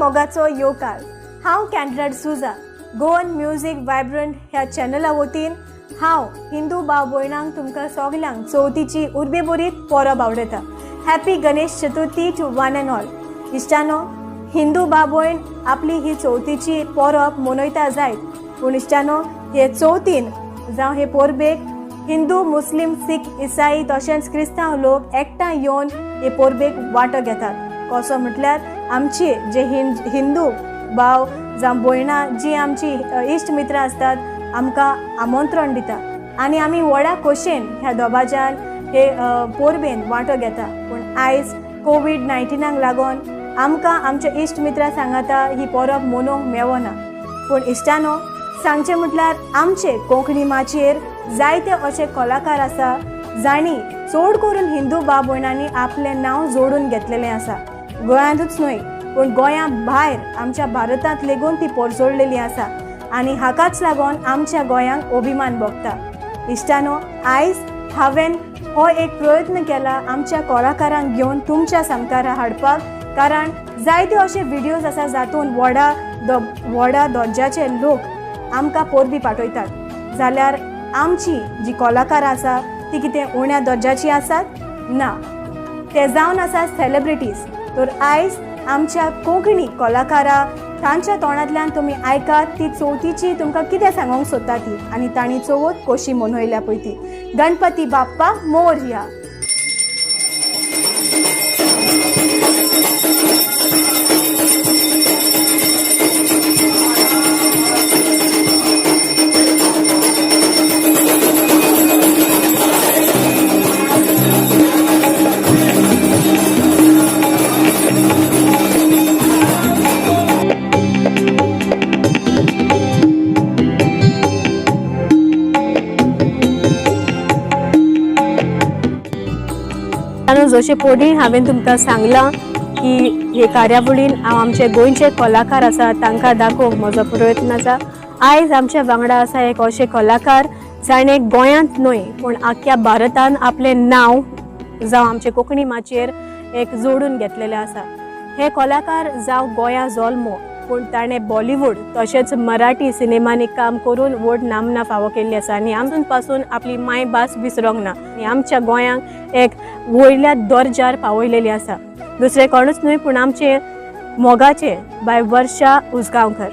मोगाचो येवकार हांव Kendra Souza Goan music vibrant ह्या चॅनला वतीन हांव हिंदू भाव भयणांक तुमकां सगल्यांक चवथीची उर्बेभरीत परब आवडयता. Happy Ganesh Chaturthi to one and all. इश्टानो, हिंदू भाव भयण आपली ही चवथीची परब मनयता जायत, पूण इश्टानो हे चवथीन जावं हे परबेक हिंदू मुस्लिम सीख इसाई तशेंच क्रिस्तांव लोक एकठांय येवन हे परबेक वांटो घेतात. कसो म्हटल्यार आमची जे हिंदू भाव जावं भयणां जी आमची इश्ट मित्रां असतात आमकां आमंत्रण दिता आनी आमी व्हडा खोशयेन ह्या दोबाज्यान हे परबेन वांटो घेता. पूण आयज कोविड-19 लागून आमकां आमच्या इश्ट मित्रां सांगाता ही परब मनोवंक मेळना. पूण इश्टानो, सांगचें म्हटल्यार आमचे कोंकणी माचयेर जायते अशे कलाकार आसा जांणी चड करून हिंदू भाव भयणांनी आपलें नांव जोडून घेतलेलें आसा. गोंयांतूच न्हय पूण गोंया भायर आमच्या भारतांत लेगून ती पोरजोडलेली आसा आनी हाकाच लागून आमच्या गोंयांक अभिमान भोगता. इश्टानो, आयज हांवें हो एक प्रयत्न केला आमच्या कलाकारांक घेवन तुमच्या समकारा हाडपाक, कारण जायते अशे व्हिडियोज आसा जातून व्हडा दर्जाचे लोक आमकां परबी पाठयतात. जाल्यार आमची जी कलाकारां आसा ती कितें उण्या दर्जाची आसात? ना, ते जावन आसा सेलिब्रिटीज. तर आयज आमच्या कोंकणी कलाकारां तांच्या तोंडांतल्यान तुमी आयकात ती चवथीची तुमकां कितें सांगूंक सोदता ती आनी तांणी चवथ कशी मनयल्या पळय ती. गणपती बाप्पा मोरया. जशें पयलीं हांवें तुमकां सांगलां की हे कार्यावळीन हांव आमचे गोंयचे कलाकार आसा तांकां दाखोवंक म्हजो प्रयत्न आसा. आयज आमच्या वांगडा आसा एक अशे कलाकार जाणे गोंयांत न्हय पूण आख्या भारतांत आपलें नांव जावं आमचे कोंकणी माचयेर एक जोडून घेतलेलें आसा. हे कलाकार जावं गोंया जल्मो पूण ताणें बॉलिवूड तशेंच मराठी सिनेमांनी काम करून व्हड नामना फावो केल्ली आसा आनी आमचून पासून आपली मायभास विसरोंक ना आनी आमच्या गोंयांक एक वयल्या दर्जार पावयलेली आसा. दुसरें कोणूच न्हय पूण आमचे मोगाचे बाय वर्षा उसगांवकर.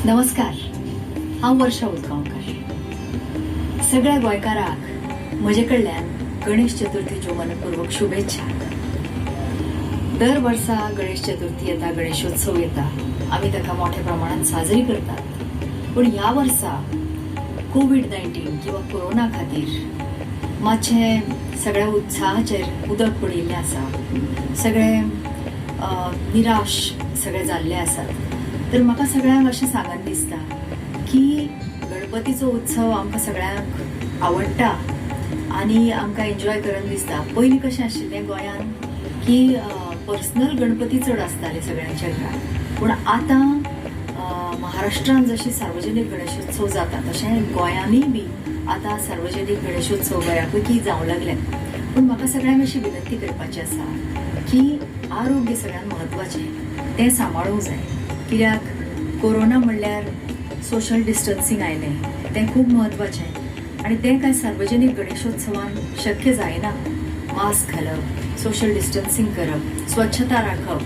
नमस्कार, हांव वर्षा उसगांवकर. सगळ्या गोंयकारांक म्हजे कडल्यान गणेश चतुर्थीच्यो मनपूर्वक शुभेच्छा. दर वर्सा गणेश चतुर्थी येता, गणेशोत्सव येता, आमी ताका मोठ्या प्रमाणात साजरी करतात. पूण ह्या वर्सा कोविड-19 किंवा कोरोना खातीर मातशे सगळ्या उत्साहाचेर उदक पडिल्लें आसा. सगळे निराश सगळे जाल्ले आसात. तर म्हाका सगळ्यांक अशें सांगन दिसता की गणपतीचो उत्सव आमकां सगळ्यांक आवडटा आनी आमकां एन्जॉय करन दिसता. पयलीं कशें आशिल्लें गोंयान की पर्सनल गणपती चड आसताले सगळ्यांच्या घरांत, पूण आतां महाराष्ट्रांत जशी सार्वजनीक गणेशोत्सव जाता तशें गोंयांनी बी आतां सार्वजनीक गणेशोत्सव बऱ्यापैकी जावं लागले. पूण म्हाका सगळ्यांक अशी विनंती करपाची आसा की आरोग्य सगळ्यांत म्हत्वाचें, तें सांबाळूंक जाय. कित्याक कोरोना म्हणल्यार सोशल डिस्टन्सिंग आयलें, तें खूब म्हत्वाचें आनी तें कांय सार्वजनीक गणेशोत्सवान शक्य जायना. मास्क घालप, सोशल डिस्टन्सिंग करप, स्वच्छता राखप,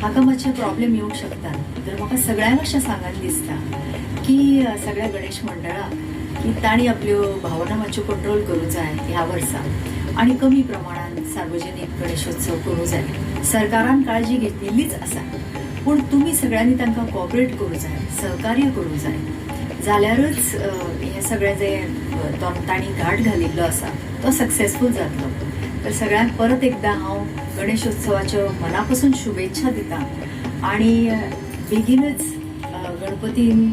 हाका मातशे प्रॉब्लेम येवंक शकता. तर म्हाका सगळ्यांक अशें सांगन दिसता की सगळ्या गणेश मंडळाक की तांणी आपल्यो भावना मातश्यो कंट्रोल करूंक जाय ह्या वर्सा आनी कमी प्रमाणात सार्वजनीक गणेशोत्सव करूंक जाय. सरकारान काळजी घेतिल्लीच आसा, पूण तुमी सगळ्यांनी तांकां कॉपरेट करूंक जाय, सहकार्य करूंक जाय. जाल्यारच हें सगळें जें तांणी घाट घालिल्लो आसा तो सक्सेसफूल जातलो. तर सगळ्यांक परत एकदां हांव गणेशोत्सवाच्यो मना पासून शुभेच्छा दिता आनी बेगीनच गणपतीन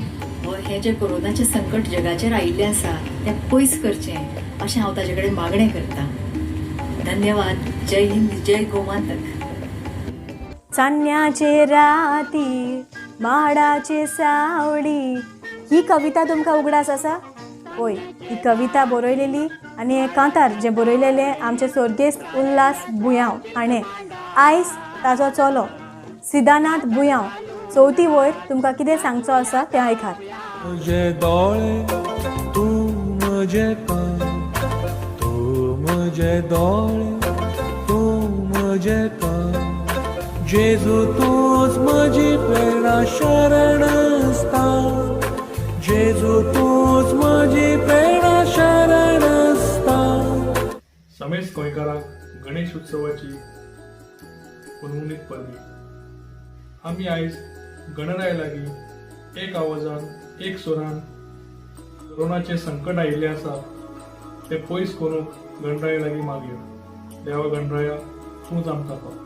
हें जें कोरोनाचें संकट जगाचेर आयिल्लें आसा तें पयस करचें अशें हांव ताजे कडेन मागणें करतां. धन्यवाद. जय हिंद, जय गोमांतक. चान्न्याचे राती माडाचे सावळी. ही कविता तुमकां उगडास आसा? होय, ही कविता बरयलेली आनी हे कांतार जे बरयलेले आमचे सर्गेस्त उल्हास बुयांव हाणें. आयज ताचो चलो सिद्धानाथ बुयांव चवथी वयर तुमकां कितें सांगचो आसा तें आयकात. तुझे दोळे तू म्हजे कान, तू म्हजे दोळे तू म्हजे कान. जेजू तूच म्हजी प्रेरणा शरण स्थान, जेजू तूच म्हजी प्रेरणा शरण स्थान. समेस्त गोंयकारांक गणेश उत्सवाची पुनवणीक परबी. आमी आयज गणराया लागीं एक आवाजान एक सुरान कोरोनाचें संकट आयिल्लें आसा तें पयस करूंक गणराया लागीं मागया. देवा गणराया तूंच आमकां पाव.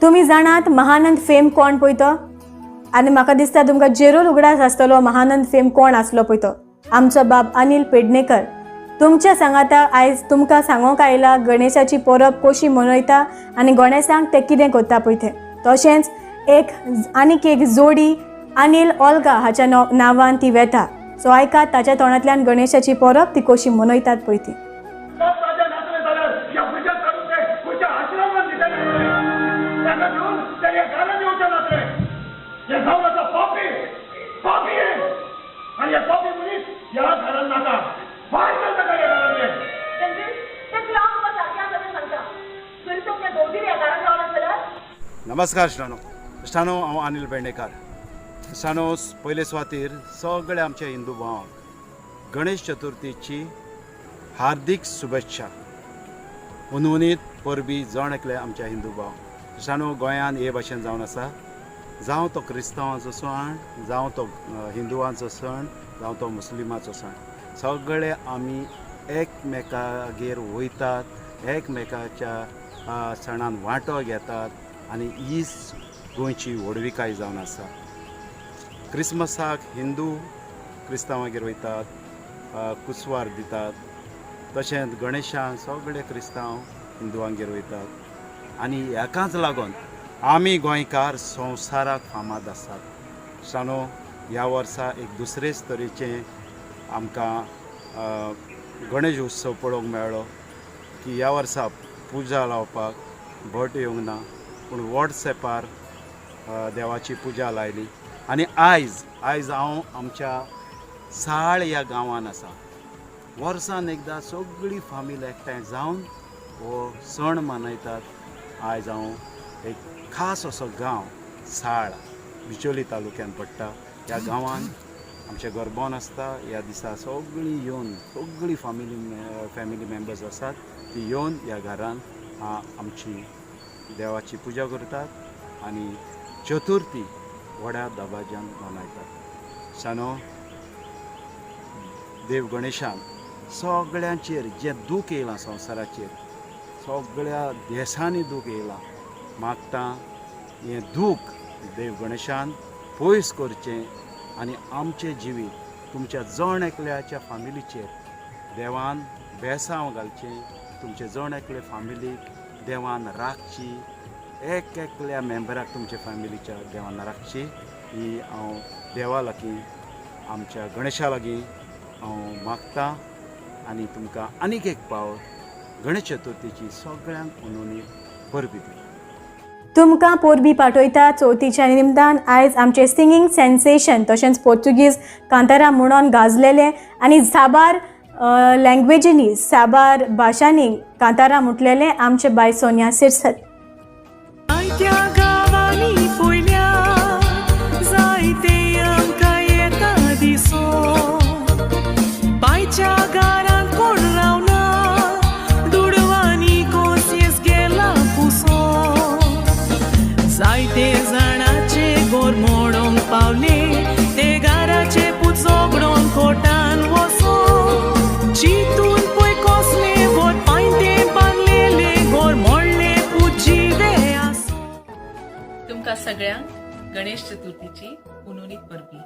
तुमी जाणात महानंद फेम कोण पळय तो? आनी म्हाका दिसता तुमकां जेरूल उगडास आसतलो महानंद फेम कोण आसलो पळय तो. आमचो बाब अनिल पेडणेकर. तुमच्या सांगाता आयज तुमकां सांगोंक आयला गणेशाची परब कशी मनयता आनी गणेशांक ते कितें करता पळय तें. तशेंच आनीक एक जोडी अनिल ओल्गा हाच्या नांवान ती वेता. सो आयकात ताच्या तोंडांतल्यान गणेशाची परब ती कशी मनयतात पळय ती. नमस्कार श्रानो हांव अनिल पेडणेकार. श्रानो पयले सुवातेर सगळ्या आमच्या हिंदू भावांक गणेश चतुर्थीची हार्दिक शुभेच्छा. उनवणीत परबी जण एकले आमच्या हिंदू भाव. श्रानो गोंयांत हे भाशेन जावन आसा, जावं तो क्रिस्तांवांचो सण, जावं तो हिंदुवांचो सण, जावं तो मुस्लिमांचो सण, सगळे आमी एकमेकागेर वयतात, एकमेकाच्या सणान वांटो घेतात आनी हीच गोंयची व्हडविकाय जावन आसा. क्रिसमसाक हिंदू क्रिस्तांवागेर वयतात, कुसवार दितात. तशेंच गणेशांक सगळे क्रिस्तांव हिंदुवांगेर वयतात आनी हेकाच लागून आमी गोंयकार संवसाराक फामाद आसात. श्रानो ह्या वर्सा एक दुसरेच तरेचें आमकां गणेश उत्सव पळोवंक मेळ्ळो की ह्या वर्सा पुजा लावपाक भट येवंक ना, पूण वॉट्सॅपार देवाची पुजा लायली. आनी आयज हांव आमच्या साळ ह्या गांवांत आसा. वर्सान एकदां सगळी फामील एकठांय जावन हो सण मनयतात. आयज हांव एक खास असो गांव साळ बिचोली तालुक्यान पडटा. ह्या गांवांत आमचे गरबोन आसता. ह्या दिसा सगळीं येवन सगळीं फॅमिली मेंबर्स आसात ती येवन ह्या घरान आमची देवाची पुजा करतात आनी चतुर्थी व्हड्या दबाज्यान मनयतात. शानो देव गणेशान सगळ्यांचेर जें दूख येयलां संवसाराचेर, सगळ्या देशांनी दूख येयलां, मागता हें दूख देव गणेशान पयस करचें आनी आमचें जिवीत तुमच्या जण एकल्याच्या फामिलीचेर देवान बेसांव घालचें. तुमचे जण एकले फामिलीक देवान राखची, एकल्या मेंबराक तुमच्या फॅमिलीच्या देवान राखची. ही हांव देवा लागीं आमच्या गणेशा लागीं हांव मागतां आनी तुमकां आनीक एक पावट गणेश चतुर्थीची सगळ्यांक उनवणी परबी दिता. तुमकां परबी पाठयता चवथीच्या निमतान. आयज आमचे सिंगींग सेन्सेशन तशेंच पोर्तुगीज कांतारा म्हणून गाजलेले आनी साबार लँग्वेजींनी साबार भाशांनी कांतारा म्हटलेले आमचे बाय सोनिया सिरसट. सगळ्यांक गणेश चतुर्थीची उनवणीत परबी.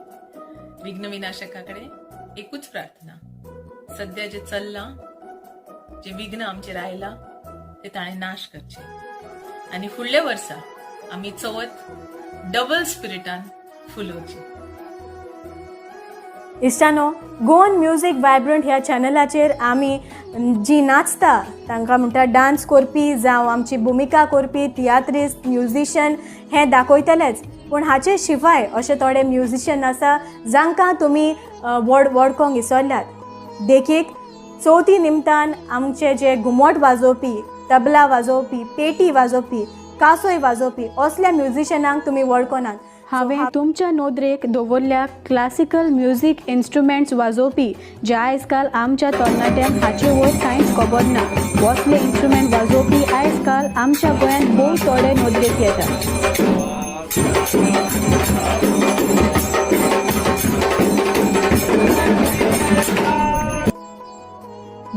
विघ्न विनाशकाकडे एकूच प्रार्थना, सध्या जे चल्लां, जे विघ्न आमचेर आयला ते ताणें नाश करचे. आणि फुडल्या वर्सा आमी Chavath double स्पिरिटान फुलोवची. इश्टानो, Goan music vibrant ह्या चॅनलाचेर आमी जी नाचता तांकां म्हणटा डान्स करपी जावं आमची भुमिका करपी तियात्रिस्ट म्युझिशियन हें दाखयतलेच, पूण हाचे शिवाय अशे थोडे म्युझिशियन आसा जांकां तुमी वळखोंक विसरल्यात. देखीक चवथी निमतान आमचे जे घुमट वाजोवपी, तबला वाजोवपी, पेटी वाजोवपी, कासोय वाजोवपी असल्या म्युझिशियनांक तुमी वळखनात. हांवें तुमच्या नोदरेक दवरल्या क्लासिकल म्युझिक इन्स्ट्रुमेंट्स वाजोवपी जे आयज काल आमच्या तरणाट्यांक हाचे वयर कांयच खबर ना. असले इन्स्ट्रुमेंट वाजोवपी आयज काल आमच्या गोंयांत भोव थोडे नोदरेक येतात.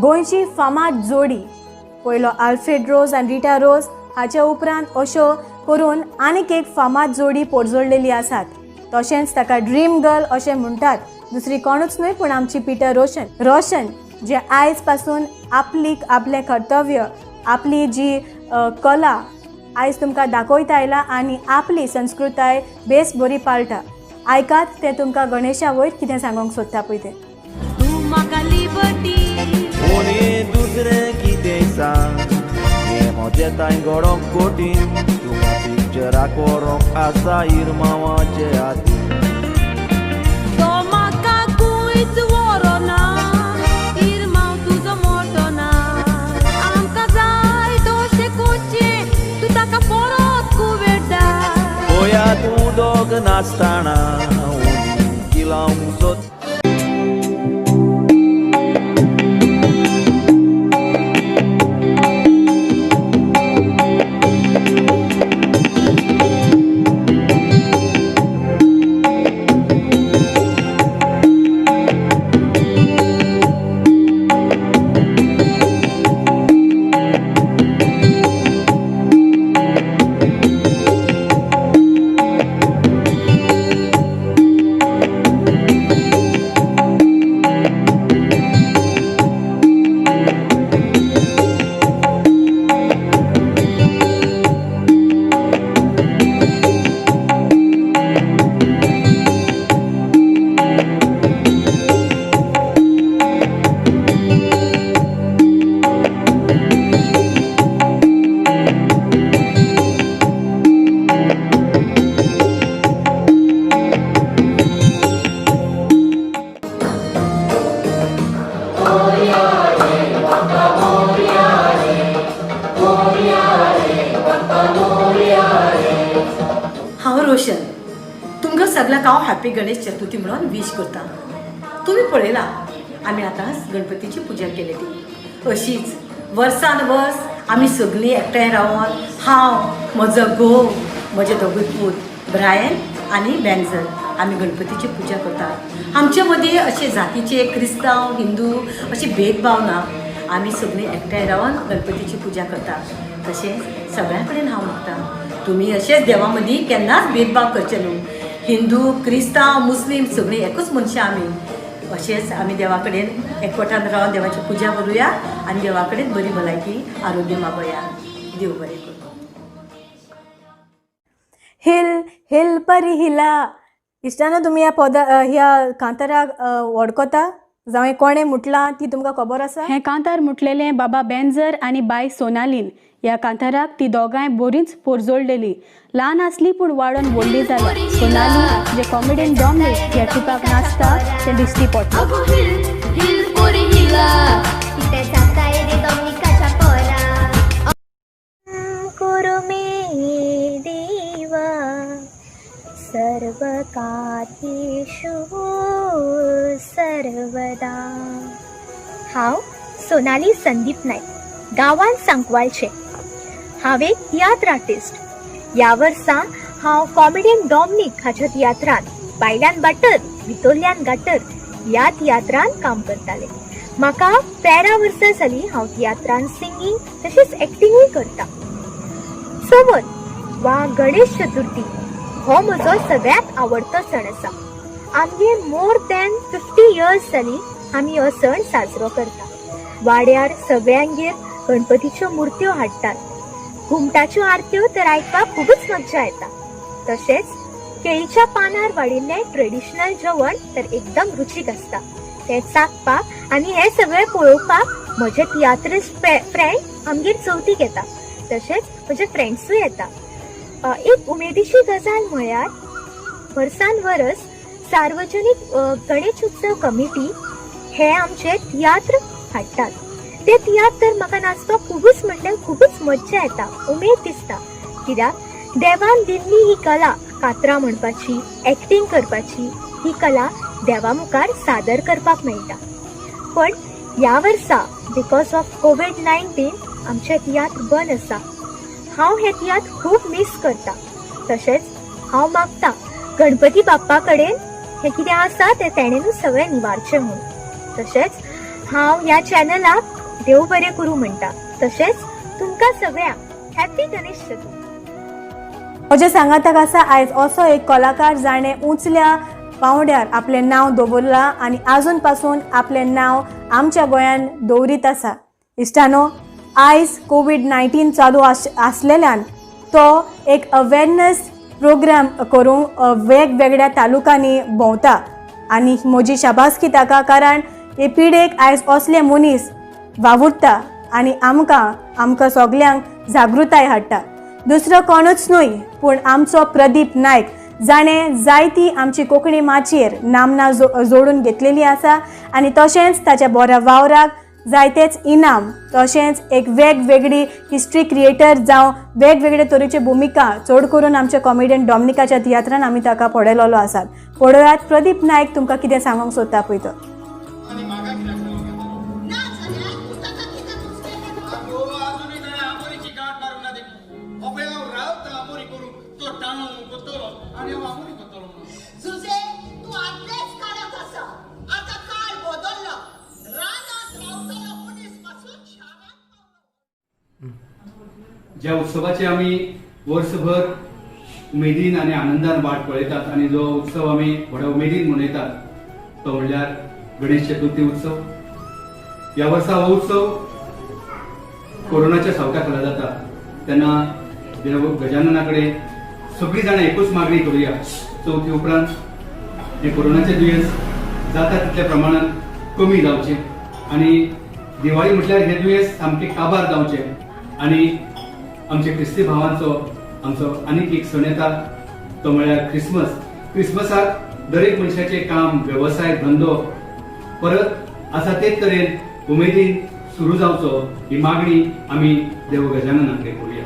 गोंयची फामाद जोडी पयलो आल्फ्रेड रोज आनी रिटा रोज, हाचे उपरांत अश्यो करून आनीक एक फामाद जोडी पोरजोडलेली आसात. तशेंच ताका ड्रीम गर्ल अशें म्हणटात. दुसरी कोणूच न्हय पूण आमची पिटर रोशन जे आयज पासून आपलें कर्तव्य, आपली जी कला आयज तुमकां दाखयता आयला आनी आपली संस्कृताय बेस बरी पाळटा. आयकात ते तुमकां गणेशा वयर कितें सांगूंक सोदता पळय ते. कोणी दुसरें कितें सांग, हें म्हजें तांय गडोंक कोटीन. तुका पिक्चराक व्हरोंक आसा इरमावाचे हाती. तो म्हाका खंयच व्हरोना, इरमाव तुजो मोठो ना. आमकां जाय तशें कोचें तूं ताका परत कुवेटा. पळया तूं दोग नाचताना उडी लावंक सोद. हांव रोशन तुमकां सगळ्यांक हांव हॅपी गणेश चतुर्थी म्हणून विश करता. तुमी पळयला आमी आतां गणपतीची पुजा केली ती. अशीच वर्सान वर्स आमी सगळीं एकठांय रावन हांव, म्हजो घोव, म्हजे दोगूय पूत ब्रायन आनी बँझल आमी गणपतीची पुजा करतात. आमचे मदीं अशे जातीचे क्रिस्तांव हिंदू अशे भेदभाव ना. आमी सगळीं एकठांय रावन गणपतीची पुजा करतात. तशेंच सगळ्यां कडेन हांव मागता तुमी अशेंच देवा मदीं केन्नाच भेदभाव करचे न्हू. हिंदू क्रिस्तांव मुस्लीम सगळीं एकूच मनशां आमी. अशेंच आमी देवा कडेन एकवटान रावन देवाची पुजा करुया आनी देवा कडेन बरी भलायकी आरोग्य मागोया. देव बरें करूं. हिल हिल परी हिला. इश्टानो, तुमी ह्या कांताराक वळखता जावं कोणें म्हटलां ती तुमकां खबर आसा? हें कांतार म्हटलेलें बाबा बेंझर आनी बाय सोनालीन. ह्या कांताराक ती दोगांय बरींच पोरजोडलेली. ल्हान आसली पूण वाडोन व्हडली जाल्या. सोनाली जे कॉमेडीन डॉमिनेट ह्या ट्रिपाक नाचता तें दिश्टी पडटा. सर्व कातेषु सर्वदा. हांव सोनाली संदीप नायक, गांवांत सांकवाळचे. हांव एक तियात्र आर्टिस्ट. ह्या वर्सा हांव कॉमेडियन डॉमिनिक हाच्या तियात्रांत बायल्यान बाटर भितरल्यान गाटर ह्या तियात्रांत काम करतालें. म्हाका 13 वर्सां जालीं हांव तियात्रांत सिंगींग तशेंच एक्टिंगूय करता. चवथ वा गणेश चतुर्थी हो म्हजो सगळ्यांत आवडतो सण आसा. आमगे मोर दॅन 50 इयर्स जालीं आमी हो सण साजरो करता. वाड्यार सगळ्यांगेर गणपतीच्यो मुर्त्यो हाडटात. घुमटाच्यो आरत्यो तर आयकपाक खूबच मज्जा येता. तशेंच केळीच्या पानार वाडिल्लें ट्रेडिशनल जेवण तर एकदम रुचीक आसता. तें चाखपाक आनी हें सगळें पळोवपाक म्हजे तियात्रिस्ट फ्रेंड आमगेर चवथीक येता. तशेंच म्हजे फ्रेंड्सूय येता. एक उमेदीची गजाल म्हळ्यार वर्सान वर्स सार्वजनीक गणेश उत्सव कमिटी हे आमचे तियात्र हाडटात. ते तियात्र म्हाका नाचपाक खूबच म्हटल्यार खूबच मज्जा येता, उमेद दिसता. कित्याक देवान दिल्ली ही कला, कातरां म्हणपाची, एक्टींग करपाची, ही कला देवा मुखार सादर करपाक मेळटा. पण ह्या वर्सा बिकॉज ऑफ COVID-19 आमचे तियात्र बंद आसा. हांव हे तियात्र खूब मिस करता. तशेंच हांव मागता गणपती बाप्पा कडेन हें कितें आसा तें तेणेनूच सगळें निवारचें म्हणून. तशेंच हांव ह्या चॅनलाक देव बरें करूं म्हणटा. तशेंच तुमकां सगळ्यांक हॅपी गणेश चतुर्थी. म्हज्या सांगाताक आसा आयज असो एक कलाकार जाणें उंचल्या पांवड्यार आपलें नांव दवरलां आनी आजून पासून आपलें नांव आमच्या गोंयान दवरीत आसा. इश्टानो, आयज COVID-19 चालू आसलेल्यान तो एक अवेरनेस प्रोग्राम करूंक वेगवेगळ्या तालुकांनी भोंवता आनी म्हजी शाबासकी ताका, कारण हे पिडेक आयज असले मनीस वावुरता आनी आमकां सगल्यांक जागृताय हाडटा. दुसरो कोणूच न्हय पूण आमचो प्रदीप नायक, जाणें जायती आमची कोंकणी माचयेर नामना जोडून घेतलेली आसा आनी तशेंच ताच्या बऱ्या वावराक जायतेच इनाम, तशेंच एक वेगवेगळी हिस्ट्री क्रिएटर जावं वेगवेगळे तरेच्यो भुमिका चड करून आमच्या कॉमेडियन डॉमिनिकाच्या तियात्रान आमी ताका पळयलेलो आसात. पळोवयात प्रदीप नायक तुमकां कितें सांगूंक सोदता पळय तो. ज्या उत्सवाची आमी वर्सभर उमेदीन आनी आनंदान वाट पळयतात आनी जो उत्सव आमी व्हड्या उमेदीन मनयतात तो म्हणल्यार गणेश चतुर्थी उत्सव. ह्या वर्सा हो उत्सव कोरोनाच्या सावटा खाला जाता तेन्ना देव गजानना कडेन सगळीं जाणां एकूच मागणी करुया, चवथी उपरांत हे कोरोनाचे दुयेंस जाता तितल्या प्रमाणात कमी जावचे आनी दिवाळी म्हटल्यार हे दुयेंस सामके काबार जावचे आनी आमच्या ख्रिस्ती भावांचो आमचो आनीक एक सण येता तो म्हळ्यार क्रिसमस. क्रिसमसाक दरेक मनशाचे काम, वेवसाय, धंदो परत आसा तेच तरेन उमेदीन सुरू जावचो ही मागणी आमी देव गजाननाकडे करूया.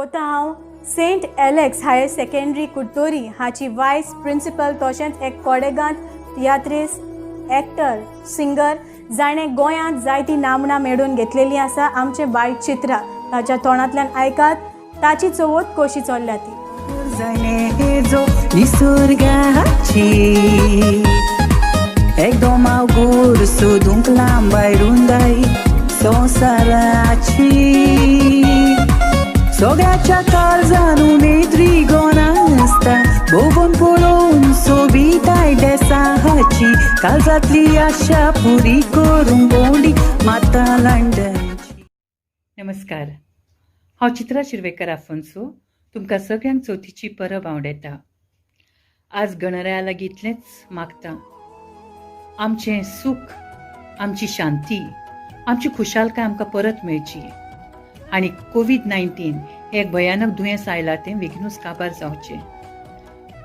आता हांव सेंट एलेक्स हायर सेकंडरी कुट्टोरी हाची वायस प्रिंसिपल तशेंच एक कोडेगांत तियात्रिस्ट, एक्टर, सिंगर जाणें गोंयांत जायती नामणां मेळोवन घेतलेली आसा. आमचे बाय चित्रा ताच्या तोंडांतल्यान आयकात ताची चवथ कशी चल्ल्या ती. एकदम अवघड सोदूंक लांबायरुंदाय संवसाराची सगळ्याच्या काळजान उमेद गोन आसता भोवून पळोवन सोबिताय देसाची काळजांतली आशा पुरी करूंक भोंवडी माता लंडनची. नमस्कार, हांव चित्रा शिरवेकर आफोन्सो तुमकां सगळ्यांक चवथीची परब आवडटा. आज गणराया लागीं इतलेंच मागता, आमचें सूख, आमची शांती, आमची खुशालकाय आमकां परत मेळची आनी COVID-19 हें एक भयानक दुयेंस आयलां तें बेगीनूच काबार जावचें.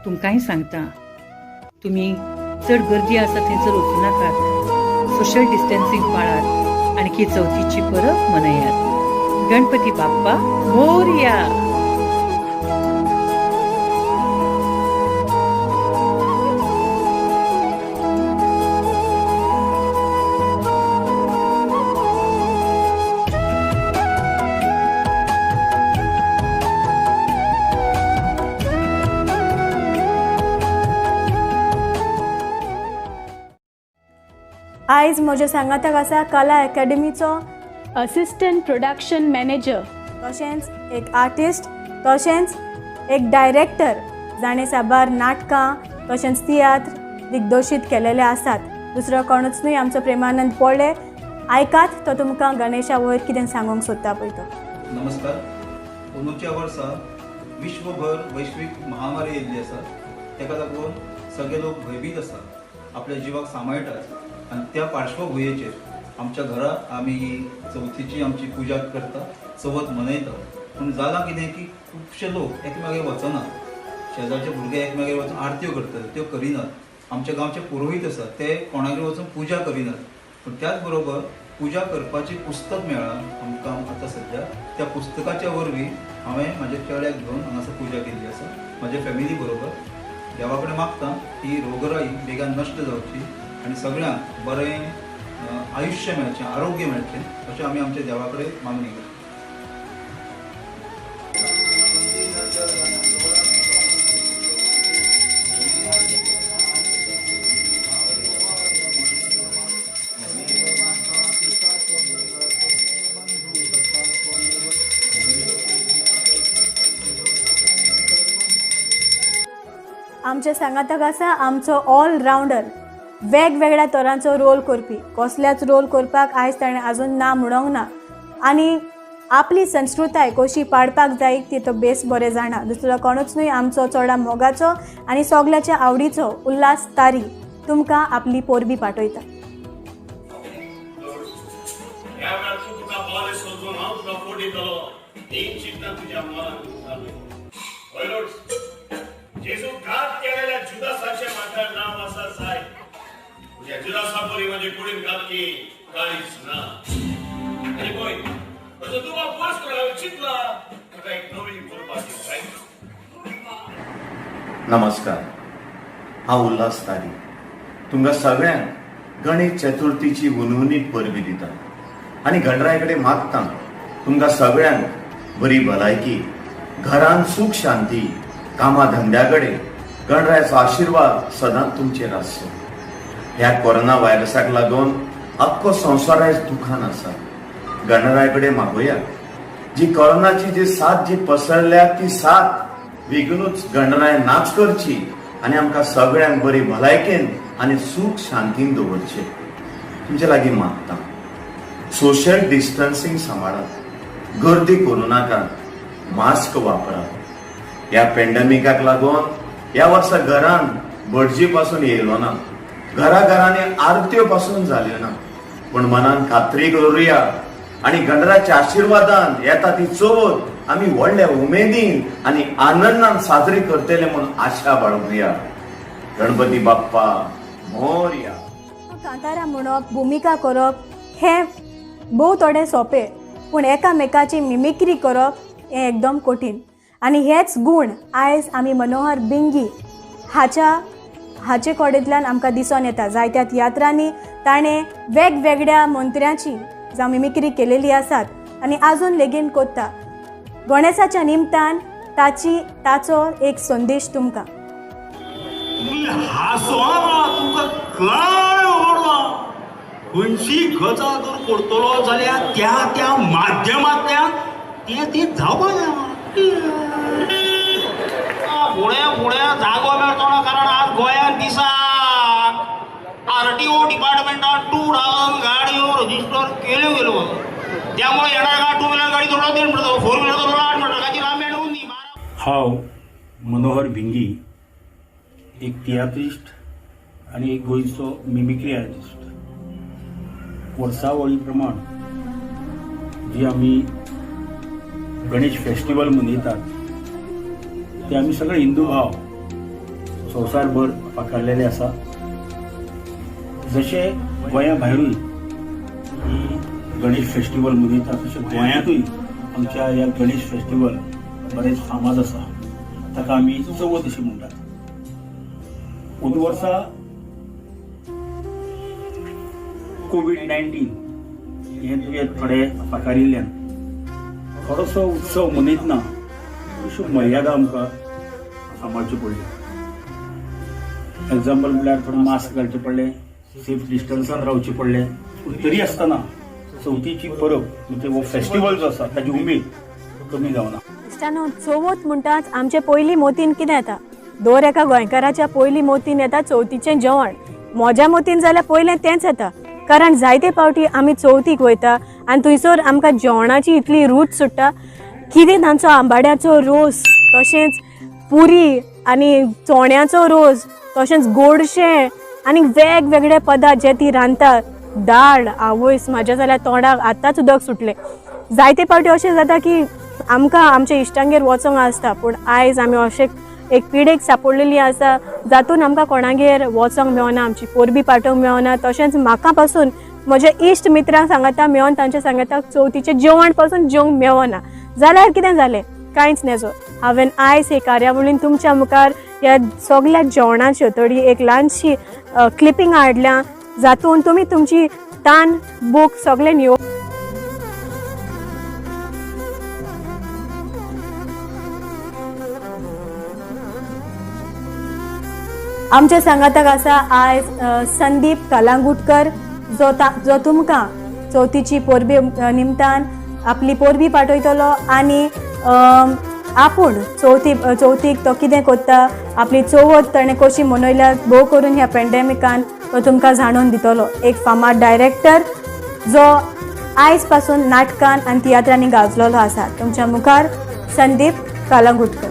तुमकांय सांगता, तुमी चड गर्दी आसा थंयसर वचूं नाकात, सोशल डिस्टन्सिंग पाळात आनी ही चवथीची परब मनयात. गणपती बाप्पा मोरया. आयज म्हज्या सांगाताक आसा कला अकॅडमीचो असिस्टंट प्रोडक्शन मॅनेजर, तशेंच एक आर्टिस्ट, तशेंच एक डायरेक्टर जाणें साबार नाटकां तशेंच तियात्र दिग्दर्शीत केलेले आसात. दुसरो कोणूच न्हय, आमचो प्रेमानंद पोळे. आयकात तो तुमकां गणेशा वयर कितें सांगूंक सोदता पळय तो. नमस्कार. अंदूच्या वर्सा विश्वभर वैश्वीक महामारी येयल्ली आसा. तेका लागून सगळे लोक भयभीत आसा, आपल्या जिवाक सांबाळटात आनी त्या पार्श्वभुंयेचेर आमच्या घरा आमी चवथीची आमची पुजा करता, चवथ मनयता. पूण जालां कितें की खुबशे लोक एकमेकागेर वचनात. शेजारचे भुरगे एकमेकागेर वचून आरत्यो करतात, त्यो करिनात. आमच्या गांवचे पुरोहीत आसात ते कोणागेर वचून पुजा करिनात. पूण त्याच बरोबर पुजा करपाची पुस्तक मेळ्ळां आमकां आतां सद्या. त्या पुस्तकाच्या वरवीं हांवें म्हाज्या चेड्याक घेवन हांगासर पुजा केल्ली आसा म्हाज्या फॅमिली बरोबर. देवा कडेन मागता ही रोगराई बेगान नश्ट जावची आनी सगळ्यांक बरें आयुश्य मेळचें, आरोग्य मेळचें अशें आमी आमच्या देवा कडेन मागणी करता. आमच्या सांगाताक आसा आमचो ऑल रावंडर, वेगवेगळ्या तरांचो रोल करपी. कसल्याच रोल करपाक आयज ताणें आजून ना म्हणोंक ना. आनी आपली संस्कृताय कशी पाडपाक जाय ती तो बेस बरें जाणा. दुसरो कोणूच न्हय, आमचो चोडा मोगाचो आनी सगल्याच्या आवडीचो उल्हास तारी तुमकां आपली पोरबी पाठयता. जेजू घात केलेल्या जुदासाचे मात्र नाव असा जाय. तुझ्या जुदासापोरी म्हणजे पुढील घातकी काळीच ना. आणि पळय म्हणजे तू वापस करायला चितला तुका एक नवी करपाची जाय. नमस्कार, हांव उल्हास तारी तुमकां सगळ्यांक गणेश चतुर्थीची उनवणीत परबी दिता आनी गणराया कडेन मागता तुमकां सगळ्यांक बरी भलायकी, घरान सुख शांती, कामा धंद्याकडे गणरायाचो आशिर्वाद सदांच तुमचेर आसचो. ह्या कोरोना व्हायरसाक लागून आख्खो संवसार आयज दुखान आसा. गणराया कडेन मागुया जी कोरोनाची जी साथ जी पसरल्या ती साथ विगूनच गणराय नाच करची आनी आमकां सगळ्यांक बरी भलायकेन आनी सुख शांतीन दवरचे. तुमचे लागीं मागता सोशल डिस्टन्सिंग सांबाळात, गर्दी करूं नाका, मास्क वापरात. ह्या पॅन्डेमिकाक लागून ह्या वर्सा घरान भटजी पासून येयलो ना, घराघरांनी आरत्यो पासून जाल्यो ना. पूण मनान खात्री करुया आनी गणराच्या आशिर्वादान येता ती चवथ आमी व्हडल्या उमेदीन आनी आनंदान साजरी करतले म्हणून आशा बाळगुया. गणपती बाप्पा मोरया. कांतारा म्हणप, भुमिका करप हें भोव थोडें सोंपें, पूण एकामेकाची मिमिक्री करप हें एकदम कठीण. आनी हेच गूण आयज आमी मनोहर भिंगी हाचे कडेंतल्यान आमकां दिसून येता. जायत्या तियात्रांनी ताणें वेगवेगळ्या मंत्र्याची जावं मिमिक्री केलेली आसात आनी आजून लेगीन कोत्ता. गणेशाच्या निमतान ताचो एक संदेश तुमकां. खंयची गजाल जर करतलो जाल्यार त्या माध्यमांतल्यान ते जावपाक फुडें जागो मेळचो ना. कारण आज गोंयांत दिसाक आरटीओ डिपार्टमेंटान 2000 गाडयो रजिस्टर केल्यो गेल्यो. त्यामुळे येणार 2 व्हिलर गाडी थोडो 3 मिनटां, 4 व्हिलर थोडो 8 मिनटांची लांब मेळून दी. हांव मनोहर भिंगी, एक तियात्रिस्ट आनी एक गोंयचो मिमिक्री आर्टिस्ट. वर्सावळी प्रमाण जी आमी गणेश फेस्टिवल मनयतात ते आमी सगळे हिंदू भाव संवसारभर पाकारलेले आसा. जशे गोंया भायरूय ही गणेश फेस्टिवल मनयतात तशें गोंयांतूय आमच्या ह्या गणेश फेस्टिवल बरेच फामाद आसा. ताका आमी चवथ अशी म्हणटात. अंदू वर्सा कोविड-19 हे दुयेंत थोडे पाकारिल्ल्यान थोडोसो उत्सव मनयतना अश्यो मर्यादा आमकां सांबाळच्यो पडल्यो. एग्जाम्पल म्हळ्यार थोडे मास्क घालचे पडले, सेफ डिस्टन्सान रावचे पडले. पूण तरी आसतना चवथीची परब म्हणजे हो फेस्टिवल जो आसा ताची उमेद कमी जावना. इश्टानो, चवथ म्हणटाच आमचे पयली मोतीन कितें येता? दर एका गोंयकाराच्या पयली मोतीन येता चवथीचें जेवण. म्हज्या मोतीन जाल्यार पयलें तेंच येता, कारण जायते फावटी आमी चवथीक वयता आनी थंयसर आमकां जेवणाची इतली रूच सुट्टा. कितें तांचो आंबाड्याचो रोस, तशेंच पुरी आनी चोण्याचो रोस, तशेंच गोडशें आनी वेगवेगळे पदार्थ जे ती रांदतात. दाळ, आवयस, म्हाज्या जाल्यार तोंडाक आतांच उदक सुटलें. जायते फावटी अशें जाता की आमकां आमच्या इश्टांगेर वचोंक आसता, पूण आयज आमी अशें एक पिडेक सांपडलेली आसा जातून आमकां कोणागेर वचोंक मेळना, आमची पोरबी पाठोवंक मेळना. तशेंच म्हाका पासून म्हजे इश्ट मित्रांक सांगता मेळोन तांचे सांगता चवथीचें जेवण पासून जेवंक मेळना. जाल्यार कितें जालें? कांयच नजो. हांवें आयज हे कार्यावळीन तुमच्या मुखार ह्या सगळ्या जेवणाच्यो थोडी एक ल्हानशी क्लिपिंग हाडल्या, जातून तुमी तुमची तान बूक सगळे न्यू आमच्या सांगाताक आसा आयज संदीप कलांगुटकर, जो तुमकां चवथीची पोरबी निमतान आपली पोरबी पाठयतलो आनी आपूण चवथीक तो कितें करता, आपली चवथ ताणें कशी मनयल्या भोव करून ह्या पॅन्डेमिकान तो तुमकां जाणून दितलो. एक फामाद डायरेक्टर जो आयज पासून नाटकान आनी तियात्रांनी गाजलेलो आसा. तुमच्या मुखार संदीप कलांगुटकर.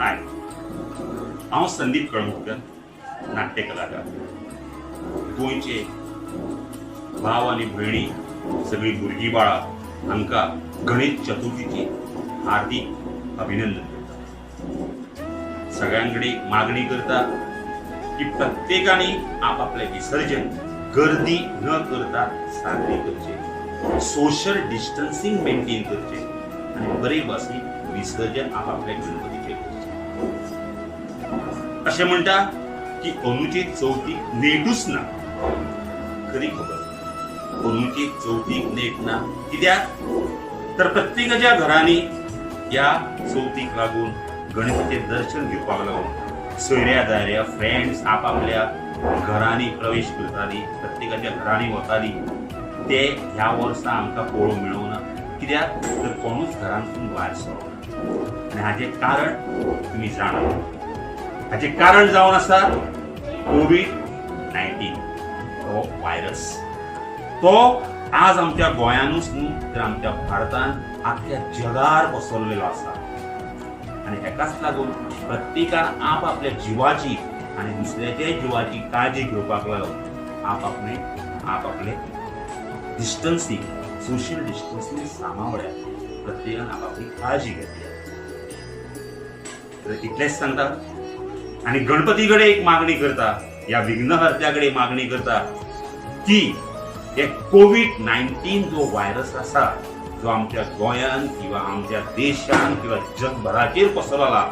हाय, हांव संदीप कळंगुटकर, नाट्य कलाकार. गोंयचे भाव आनी भयणी, सगळीं भुरगीं बाळां हांकां गणेश चतुर्थीची हार्दिक अभिनंदन करता. सगळ्यांकडे मागणी करता की प्रत्येकाने आपापले विसर्जन गर्दी न करता साजरे करचे, सोशल डिस्टन्सिंग मेंटेन करचे आणि बरे भाशेन विसर्जन आपापल्या गणपतीचे करचे. अशें म्हणटा की अंदूची चवथीक नेटूच ना. खरी खबर, अंदूची चवथीक नेट ना. कित्याक तर प्रत्येकाच्या घरांनी ह्या चवथीक लागून गणपतीचें दर्शन घेवपाक लागून सोयऱ्या दायऱ्या फ्रेंड्स आपापल्या घरांनी प्रवेश करतालीं, प्रत्येकाच्या घरांनी वतालीं. ते ह्या वर्सा आमकां पळोवंक मेळूंक ना. कित्याक तर कोणूच घरांतून भायर सरोना. आनी हाचें कारण तुमी जाणात. हाचें कारण जावन आसा कोविड-19 हो व्हायरस. तो आज आमच्या गोंयानूच न्हू तर आमच्या भारतान आख्या जगार पसरलेलो आसा. आनी हेकाच लागून प्रत्येकान आपापल्या जिवाची आनी दुसऱ्याच्या जिवाची काळजी घेवपाक लागून आपापले डिस्टन्सिंग, सोशल डिस्टन्सिंग सांबाळ्या प्रत्येकान आपापली काळजी घेतली. तर इतलेंच सांगता आनी गणपती कडेन एक मागणी करता, ह्या विघ्नहर्त्या कडेन मागणी करता की हे कोविड-19 जो व्हायरस आसा, जो आमच्या गोंयान किंवा आमच्या देशान किंवा जगभराचेर पसरला,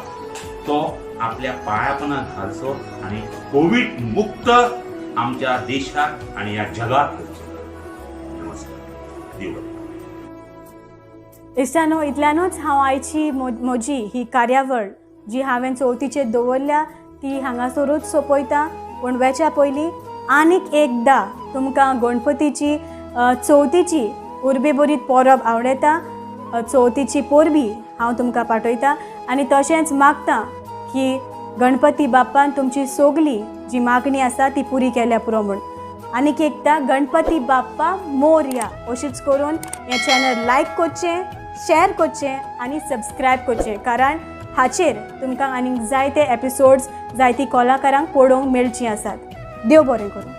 तो आपल्या पायापणाक घालचो आनी कोविड मुक्त आमच्या देशाक आनी ह्या जगाक करचो. नमस्कार. देव बरें. इश्टानो, इतल्यानूच हांव आयची म्हजी ही कार्यावळ जी हांवें चवथीचेर दवरल्या ती हांगासरूच सोंपयता. पूण वेच्या पयलीं आनीक एकदां तुमकां गणपतीची चवथीची उर्बेभरीत परब आवडटा. चवथीची पोरबी हांव तुमकां पाठयता आनी तशेंच मागता की गणपती बाप्पान तुमची सगली जी मागणी आसा ती पुरी केल्या पुरो म्हूण. आनीक एकदां गणपती बाप्पा मोरया अशीच करून हें चॅनल लायक करचें, शेअर करचें आनी सबस्क्रायब करचें, कारण हाचेर तुमकां आनीक जायते एपिसोड्स जायती कलाकारांक पळोवंक मेळचीं आसात. देव बरें करूं.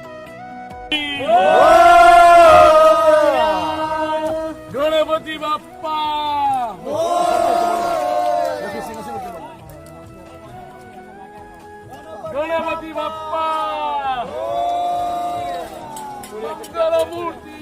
गणपती बाप्पा गणपती बाप्पा मंगलमूर्ती